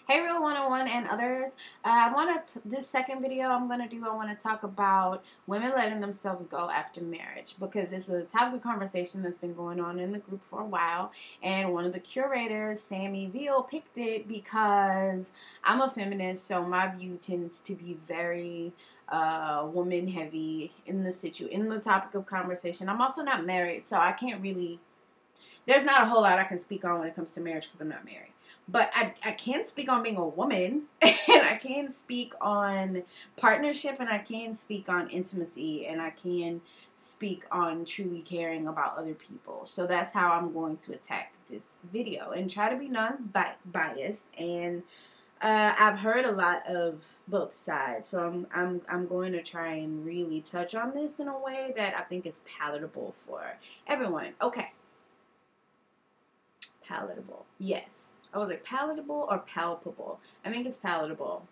Hey Real 101 and others. This second video I want to talk about women letting themselves go after marriage, because it's a topic of conversation that's been going on in the group for a while, and one of the curators, Sammy Veal, picked it because I'm a feminist, so my view tends to be very woman heavy in the topic of conversation. I'm also not married, so I can't really, there's not a whole lot I can speak on when it comes to marriage because I'm not married. But I can speak on being a woman, and I can speak on partnership, and I can speak on intimacy, and I can speak on truly caring about other people. So that's how I'm going to attack this video and try to be non-biased. And I've heard a lot of both sides, so I'm going to try and really touch on this in a way that I think is palatable for everyone. Okay. Palatable. Yes. I was like, palatable or palpable? I think it's palatable.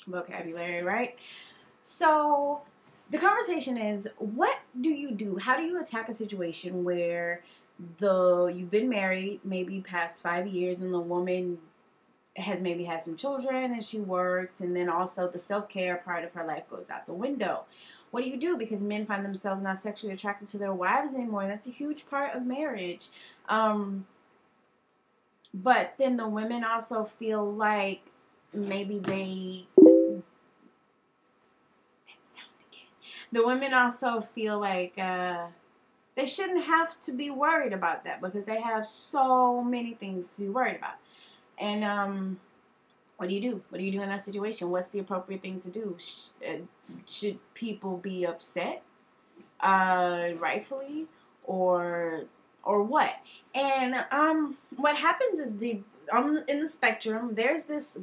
Vocabulary, right? So the conversation is, what do you do? How do you attack a situation where you've been married maybe past 5 years, and the woman has maybe had some children and she works, and then also the self-care part of her life goes out the window? What do you do? Because men find themselves not sexually attracted to their wives anymore. That's a huge part of marriage. But then the women also feel like maybe the women also feel like they shouldn't have to be worried about that because they have so many things to be worried about. And what do you do? What do you do in that situation? What's the appropriate thing to do? Should people be upset, rightfully, or what? And what happens is in the spectrum, there's this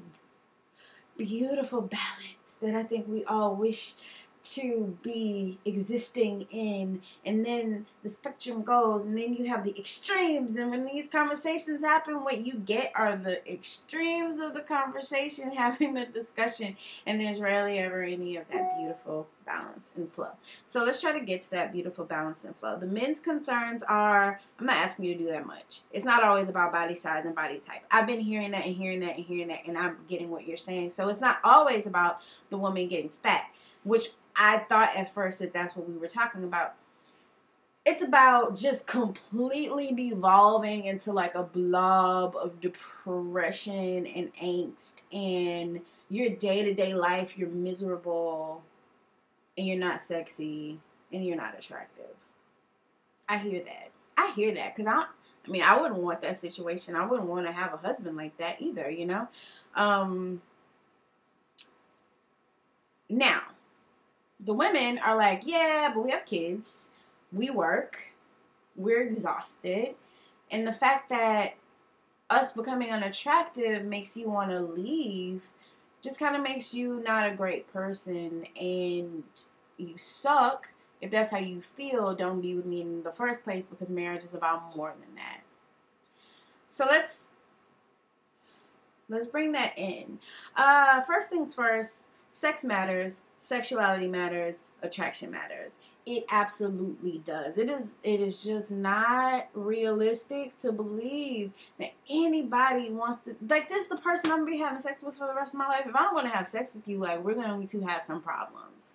beautiful balance that I think we all wish to be existing in, and then the spectrum goes, and then you have the extremes, and when these conversations happen, what you get are the extremes of the conversation having the discussion, and there's rarely ever any of that beautiful balance and flow. So let's try to get to that beautiful balance and flow. The men's concerns are, I'm not asking you to do that much. It's not always about body size and body type. I've been hearing that and hearing that and hearing that, and I'm getting what you're saying. So it's not always about the woman getting fat, which I thought at first that that's what we were talking about. It's about just completely devolving into like a blob of depression and angst, and your day-to-day life, you're miserable, and you're not sexy, and you're not attractive. I hear that because I wouldn't want that situation. I wouldn't want to have a husband like that either, you know? Now, the women are like, yeah, but we have kids, we work, we're exhausted, and the fact that us becoming unattractive makes you want to leave just kind of makes you not a great person, and you suck. If that's how you feel, don't be with me in the first place, because marriage is about more than that. So let's bring that in. First things first, sex matters, sexuality matters, attraction matters. It absolutely does. It is just not realistic to believe that anybody wants to, like, this is the person I'm going to be having sex with for the rest of my life. If I don't want to have sex with you, like, we're going to have some problems.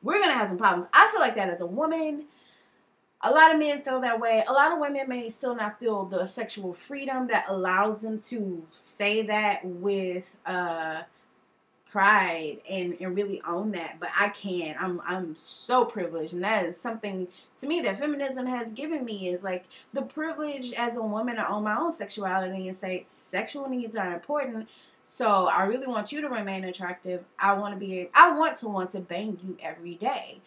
We're going to have some problems. I feel like that as a woman. A lot of men feel that way. A lot of women may still not feel the sexual freedom that allows them to say that with pride and really own that. But I can. I'm so privileged, and that is something to me that feminism has given me, is like the privilege as a woman to own my own sexuality and say sexual needs are important. So I really want you to remain attractive. I want to bang you every day.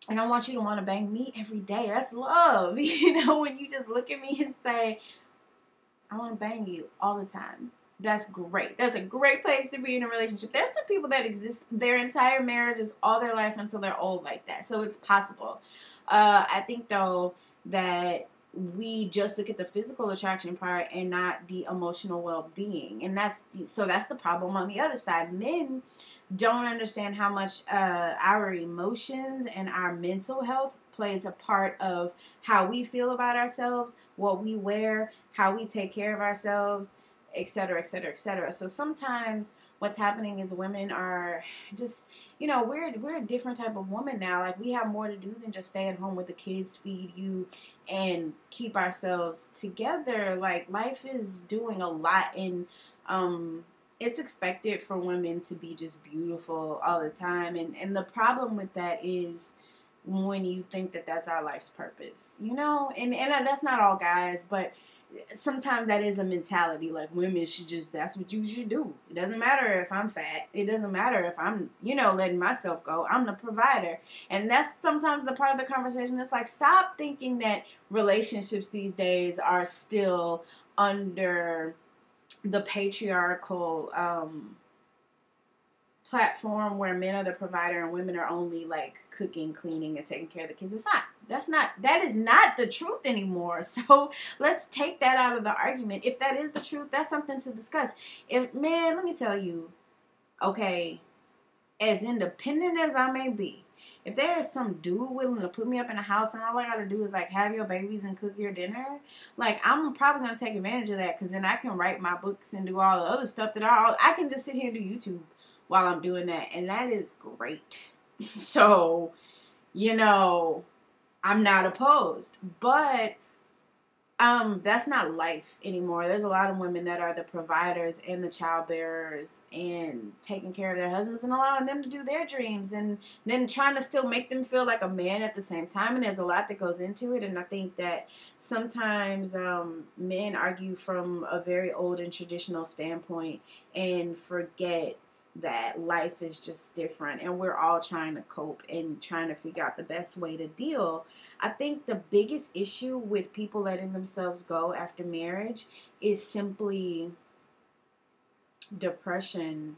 And I want you to want to bang me every day. That's love. You know, when you just look at me and say, I want to bang you all the time. That's great. That's a great place to be in a relationship. There's some people that exist their entire marriages all their life until they're old like that. So it's possible. I think, though, that we just look at the physical attraction part and not the emotional well-being. And that's the problem on the other side. Men don't understand how much our emotions and our mental health plays a part of how we feel about ourselves, what we wear, how we take care of ourselves, etc., etc., etc. So sometimes what's happening is women are just, we're a different type of woman now. Like, we have more to do than just stay at home with the kids, feed you, and keep ourselves together. Like, life is doing a lot, and it's expected for women to be just beautiful all the time. And the problem with that is when you think that that's our life's purpose, and that's not all guys, but sometimes that is a mentality. Like, women should just, that's what you should do. It doesn't matter if I'm fat. It doesn't matter if I'm, letting myself go. I'm the provider. And that's sometimes the part of the conversation. It's like, stop thinking that relationships these days are still under the patriarchal platform where men are the provider and women are only like cooking, cleaning, and taking care of the kids. That is not the truth anymore. So let's take that out of the argument. If that is the truth, that's something to discuss. Let me tell you, okay, as independent as I may be, if there is some dude willing to put me up in a house and all I gotta do is like have your babies and cook your dinner, like, I'm probably gonna take advantage of that, because then I can write my books and do all the other stuff that I can just sit here and do YouTube while I'm doing that, and that is great. So, I'm not opposed, but that's not life anymore. There's a lot of women that are the providers and the child bearers and taking care of their husbands and allowing them to do their dreams, and then trying to still make them feel like a man at the same time. And there's a lot that goes into it. And I think that sometimes men argue from a very old and traditional standpoint and forget that life is just different, and we're all trying to cope and trying to figure out the best way to deal. I think the biggest issue with people letting themselves go after marriage is simply depression.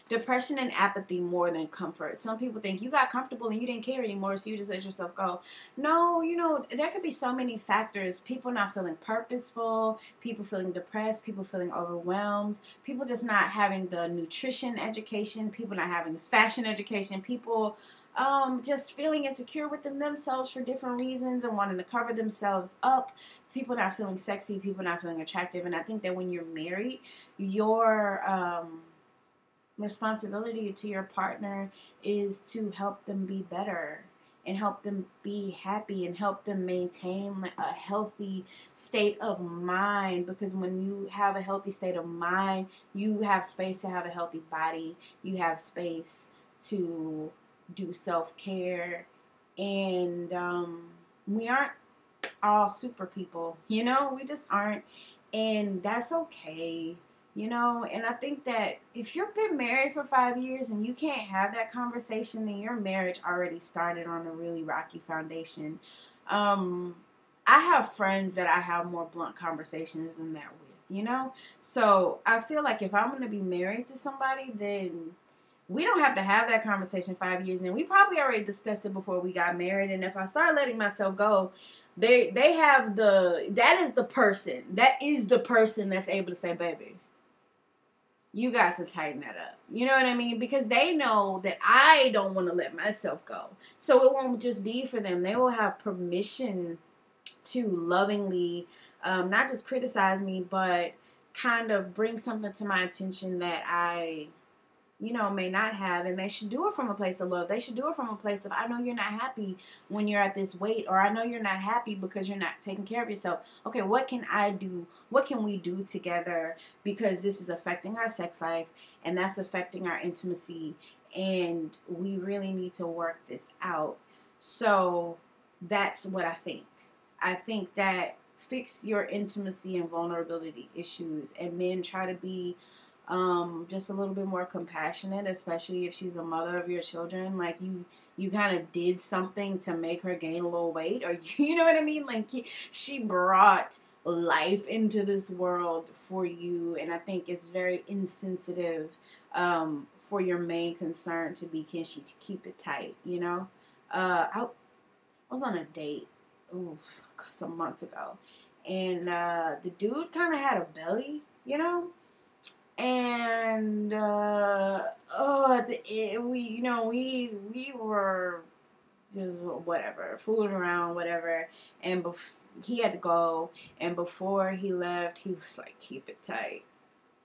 Depression and apathy more than comfort. Some people think you got comfortable and you didn't care anymore, so you just let yourself go. No, there could be so many factors. People not feeling purposeful, people feeling depressed, people feeling overwhelmed, people just not having the nutrition education, people not having the fashion education, people just feeling insecure within themselves for different reasons and wanting to cover themselves up, people not feeling sexy, people not feeling attractive. And I think that when you're married, your responsibility to your partner is to help them be better and help them be happy and help them maintain a healthy state of mind, because when you have a healthy state of mind, you have space to have a healthy body, you have space to do self-care, and we aren't all super people, we just aren't, and that's okay. And I think that if you've been married for 5 years and you can't have that conversation, then your marriage already started on a really rocky foundation. I have friends that I have more blunt conversations than that with, So I feel like if I'm going to be married to somebody, then we don't have to have that conversation 5 years. And we probably already discussed it before we got married. And if I start letting myself go, they have that is the person that's able to say, baby, you got to tighten that up. You know what I mean? Because they know that I don't want to let myself go. So it won't just be for them. They will have permission to lovingly, not just criticize me, but kind of bring something to my attention that I, may not have. And they should do it from a place of love. They should do it from a place of, I know you're not happy when you're at this weight, or I know you're not happy because you're not taking care of yourself. Okay, what can I do? What can we do together? Because this is affecting our sex life, and that's affecting our intimacy, and we really need to work this out. So that's what I think. I think that fix your intimacy and vulnerability issues, and men try to be just a little bit more compassionate, especially if she's the mother of your children. Like, you kind of did something to make her gain a little weight, or you know what I mean? Like, she brought life into this world for you, and I think it's very insensitive for your main concern to be, can she keep it tight, I was on a date some months ago, and the dude kind of had a belly, and we were just whatever, fooling around, whatever. And he had to go, and before he left, he was like, keep it tight.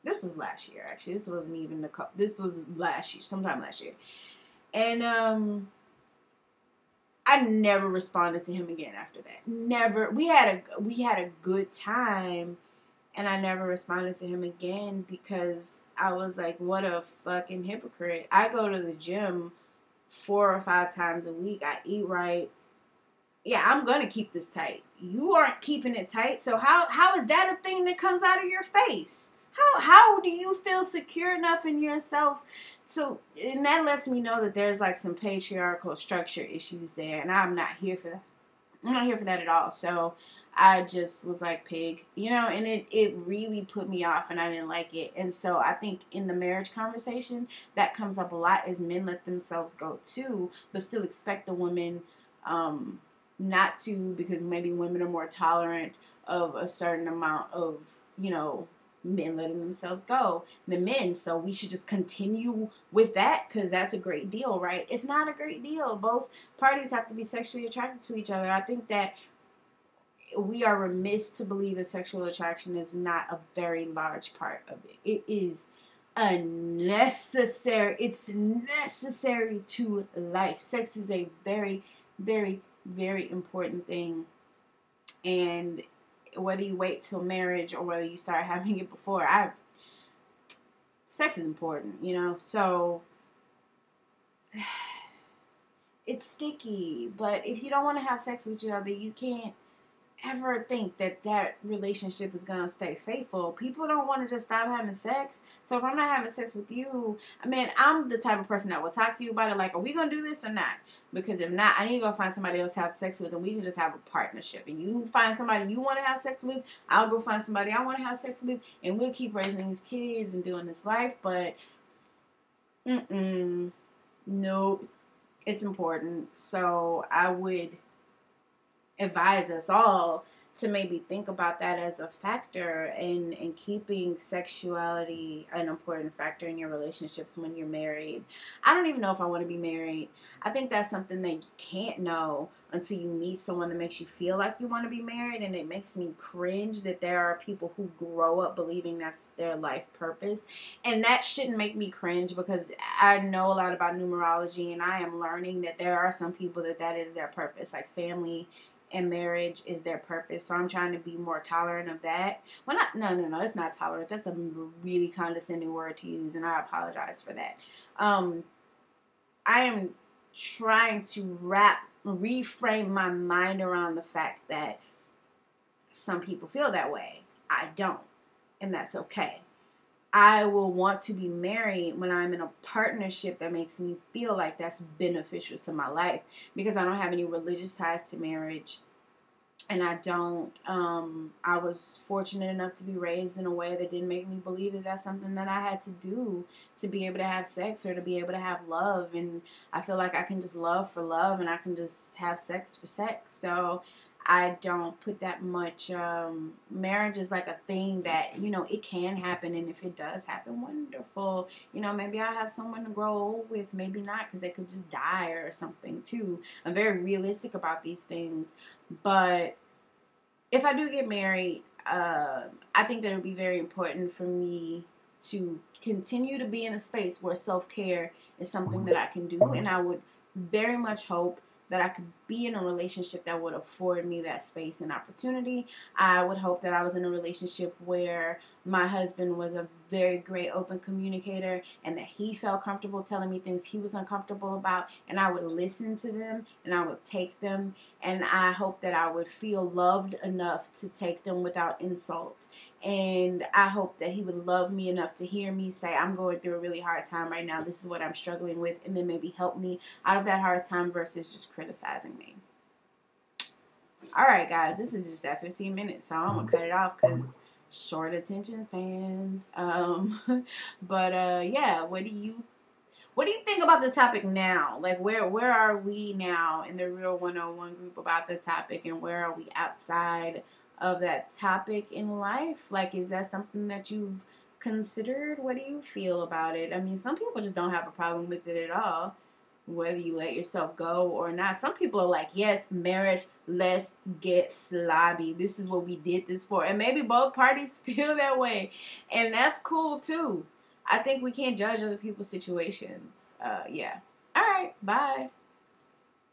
This was last year, actually. This wasn't even this was last year, sometime last year. And I never responded to him again after that. Never. We had a good time, and I never responded to him again because I was like, what a fucking hypocrite. I go to the gym 4 or 5 times a week. I eat right. Yeah, I'm gonna keep this tight. You aren't keeping it tight, so how is that a thing that comes out of your face? How do you feel secure enough in yourself? So, and that lets me know that there's like some patriarchal structure issues there, and I'm not here for that. I'm not here for that at all. So I just was like, pig, you know, and it really put me off, and I didn't like it. And so I think in the marriage conversation, that comes up a lot, is men let themselves go too, but still expect the woman not to, because maybe women are more tolerant of a certain amount of, you know, men letting themselves go than men. So we should just continue with that because that's a great deal, right? It's not a great deal. Both parties have to be sexually attracted to each other. I think that we are remiss to believe that sexual attraction is not a very large part of it. It is unnecessary. It's necessary to life. Sex is a very, very, very important thing. And whether you wait till marriage or whether you start having it before, sex is important, you know? So it's sticky, but if you don't want to have sex with each other, you can't ever think that that relationship is going to stay faithful. People don't want to just stop having sex. So if I'm not having sex with you, I mean, I'm the type of person that will talk to you about it like, are we going to do this or not? Because if not, I need to go find somebody else to have sex with, and we can just have a partnership. And you can find somebody you want to have sex with, I'll go find somebody I want to have sex with, and we'll keep raising these kids and doing this life. But nope, it's important. So I would advise us all to maybe think about that as a factor in keeping sexuality an important factor in your relationships when you're married. I don't even know if I want to be married. I think that's something that you can't know until you meet someone that makes you feel like you want to be married, and it makes me cringe that there are people who grow up believing that's their life purpose, and that shouldn't make me cringe because I know a lot about numerology, and I am learning that there are some people that is their purpose, like family and marriage is their purpose. So I'm trying to be more tolerant of that. Well, no, it's not tolerant. That's a really condescending word to use, and I apologize for that. I am trying to reframe my mind around the fact that some people feel that way. I don't, and that's okay. I will want to be married when I'm in a partnership that makes me feel like that's beneficial to my life, because I don't have any religious ties to marriage, and I don't, I was fortunate enough to be raised in a way that didn't make me believe that that's something that I had to do to be able to have sex or to be able to have love, and I feel like I can just love for love, and I can just have sex for sex. So I don't put that much, marriage is like a thing that, you know, it can happen, and if it does happen, wonderful. You know, maybe I have someone to grow old with, maybe not, because they could just die or something too. I'm very realistic about these things, but if I do get married, I think that it would be very important for me to continue to be in a space where self-care is something that I can do, and I would very much hope that I could be in a relationship that would afford me that space and opportunity. I would hope that I was in a relationship where my husband was a very great open communicator, and that he felt comfortable telling me things he was uncomfortable about, and I would listen to them and I would take them, and I hope that I would feel loved enough to take them without insult. And I hope that he would love me enough to hear me say, I'm going through a really hard time right now, this is what I'm struggling with, and then maybe help me out of that hard time versus just criticizing me. Alright guys, this is just at 15 minutes, so I'm gonna cut it off because short attention spans. Yeah, what do you think about the topic now? Like, where are we now in the Real 101 group about the topic, and where are we outside of that topic in life? Like, is that something that you've considered? What do you feel about it? I mean, some people just don't have a problem with it at all. whether you let yourself go or not. Some people are like, yes, marriage, let's get slobby. This is what we did this for. And maybe both parties feel that way. And that's cool too. I think we can't judge other people's situations. Yeah. All right. Bye.